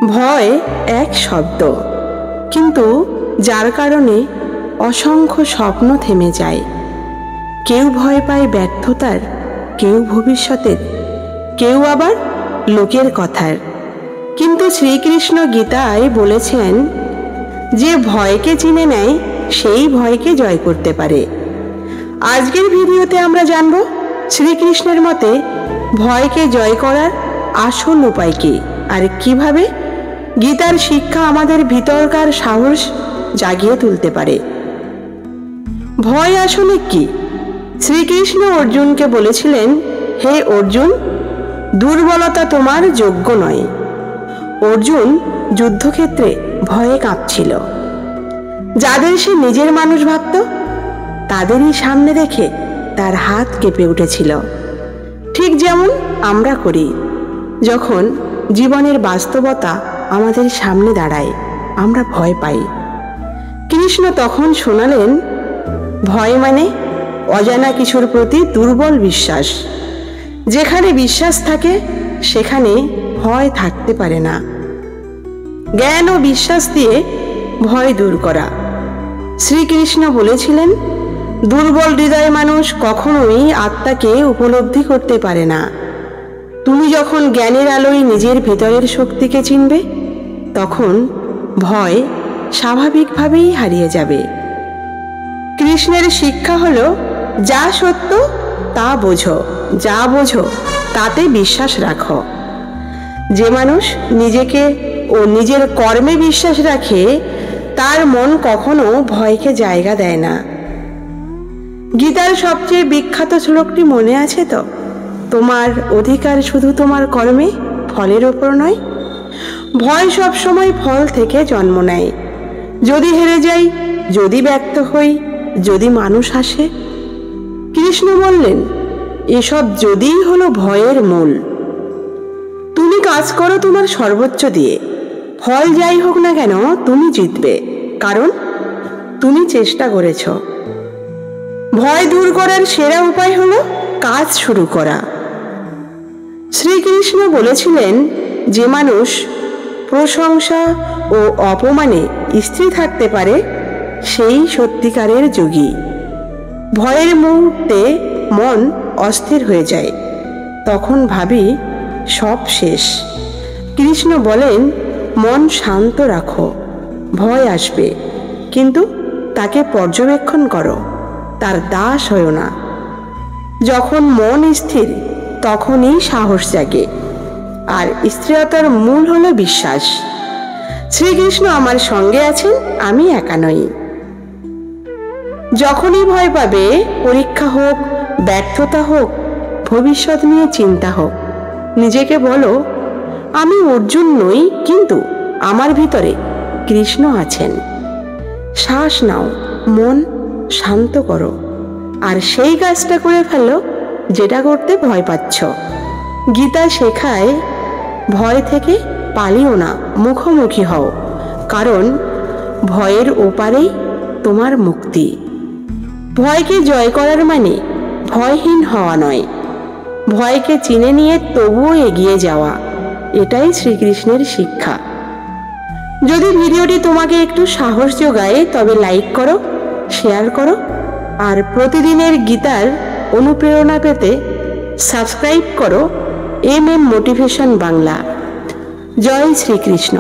ভয় এক শব্দ, কিন্তু যার কারণে অসংখ্য স্বপ্ন থেমে যায়। কেউ ভয় পায় ব্যর্থতার, কেউ ভবিষ্যতের, কেউ আবার লোকের কথার। কিন্তু শ্রীকৃষ্ণ গীতায় বলেছেন, যে ভয়কে চিনে নেয় সেই ভয়কে জয় করতে পারে। আজকের ভিডিওতে আমরা জানব শ্রীকৃষ্ণের মতে ভয়কে জয় করার আসল উপায় কি, আর কিভাবে গীতার শিক্ষা আমাদের ভিতরকার সাহস জাগিয়ে তুলতে পারে। ভয় আসলে কি? শ্রীকৃষ্ণ অর্জুনকে বলেছিলেন, হে অর্জুন, দুর্বলতা তোমার যোগ্য নয়। অর্জুন যুদ্ধক্ষেত্রে ভয়ে কাঁপছিল। যাদের সে নিজের মানুষ ভাবত, তাদেরই সামনে দেখে তার হাত কেঁপে উঠেছিল। ঠিক যেমন আমরা করি যখন জীবনের বাস্তবতা আমাদের সামনে দাঁড়ায়, আমরা ভয় পাই। কৃষ্ণ তখন শোনালেন, ভয় মানে অজানা কিছুর প্রতি দুর্বল বিশ্বাস। যেখানে বিশ্বাস থাকে সেখানে ভয় থাকতে পারে না। জ্ঞান ও বিশ্বাস দিয়ে ভয় দূর করা। শ্রীকৃষ্ণ বলেছিলেন, দুর্বল হৃদয় মানুষ কখনোই আত্মাকে উপলব্ধি করতে পারে না। তুমি যখন জ্ঞানের আলোয় নিজের ভেতরের শক্তিকে চিনবে, তখন ভয় স্বাভাবিকভাবেই হারিয়ে যাবে। কৃষ্ণের শিক্ষা হলো, যা সত্য তা বোঝো, যা বোঝো তাতে বিশ্বাস রাখো। যে মানুষ নিজেকে ও নিজের কর্মে বিশ্বাস রাখে, তার মন কখনো ভয়কে জায়গা দেয় না। গীতার সবচেয়ে বিখ্যাত শ্লোকটি মনে আছে তো? তোমার অধিকার শুধু তোমার কর্মে, ফলের ওপর নয়। ভয় সব সময় ফল থেকে জন্ম নেয়। যদি হেরে যাই, যদি ব্যর্থ হই, যদি মানুষ আসে। কৃষ্ণ বললেন, এসব যদিই হলো ভয়ের মূল। তুমি কাজ করো তোমার সর্বোচ্চ দিয়ে, ফল যাই হোক না কেন তুমি জিতবে, কারণ তুমি চেষ্টা করেছ। ভয় দূর করার সেরা উপায় হলো কাজ শুরু করা। শ্রীকৃষ্ণ বলেছিলেন, যে মানুষ প্রশংসা ও অপমানে স্থির থাকতে পারে, সেই সত্যিকারের যোগী। ভয়ের মুহূর্তে মন অস্থির হয়ে যায়, তখন ভাবি সব শেষ। কৃষ্ণ বলেন, মন শান্ত রাখো। ভয় আসবে, কিন্তু তাকে পর্যবেক্ষণ করো, তার দাস হয়ো না। যখন মন স্থির, তখনই সাহস জাগে। আর স্থিরতার মূল হলো বিশ্বাস। শ্রীকৃষ্ণ আমার সঙ্গে আছেন, আমি একা নই। যখনই ভয় পাবে, পরীক্ষা হোক, ব্যর্থতা হোক, ভবিষ্যৎ নিয়ে চিন্তা হোক, নিজেকে বলো, আমি অর্জুন নই, কিন্তু আমার ভিতরে কৃষ্ণ আছেন। শ্বাস নাও, মন শান্ত করো, আর সেই কাজটা করে ফেলো যেটা করতে ভয় পাচ্ছ। গীতা শেখায়, ভয় থেকে পালিও না, মুখোমুখি হও, কারণ ভয়ের ওপারেই তোমার মুক্তি। ভয়কে জয় করার মানে ভয়হীন হওয়া নয়, ভয়কে চিনে নিয়ে তবুও এগিয়ে যাওয়া। এটাই শ্রীকৃষ্ণের শিক্ষা। যদি ভিডিওটি তোমাকে একটু সাহস যোগায়, তবে লাইক করো, শেয়ার করো, আর প্রতিদিনের গীতার অনুপ্রেরণা পেতে সাবস্ক্রাইব করো MM মোটিভেশন বাংলা। জয় শ্রীকৃষ্ণ।